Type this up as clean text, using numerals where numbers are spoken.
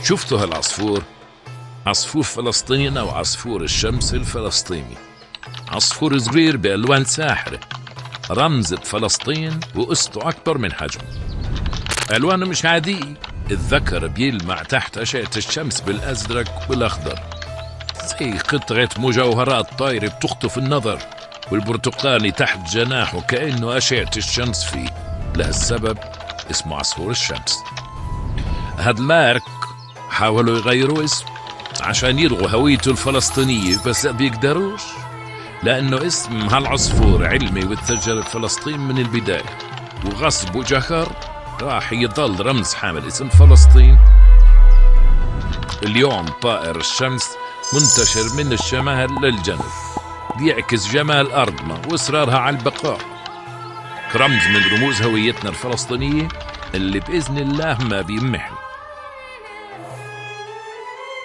شفتوا هالعصفور؟ عصفور فلسطين أو عصفور الشمس الفلسطيني. عصفور صغير بألوان ساحرة، رمزة فلسطين وقصته أكبر من حجمه. ألوانه مش عادية، الذكر بيلمع تحت أشعة الشمس بالأزرق والأخضر زي قطعة مجوهرات طايرة بتخطف النظر، والبرتقالي تحت جناحه كأنه أشعة الشمس فيه. لهالسبب اسمه عصفور الشمس. هاد مارك حاولوا يغيروا اسمه عشان يلغوا هويته الفلسطينية، بس بيقدروش، لأنه اسم هالعصفور علمي واتسجل بفلسطين من البداية، وغصب وجهر راح يضل رمز حامل اسم فلسطين. اليوم طائر الشمس منتشر من الشمال للجنوب، بيعكس جمال أرضنا وإصرارها على البقاء، كرمز من رموز هويتنا الفلسطينية اللي بإذن الله ما بيمحنا.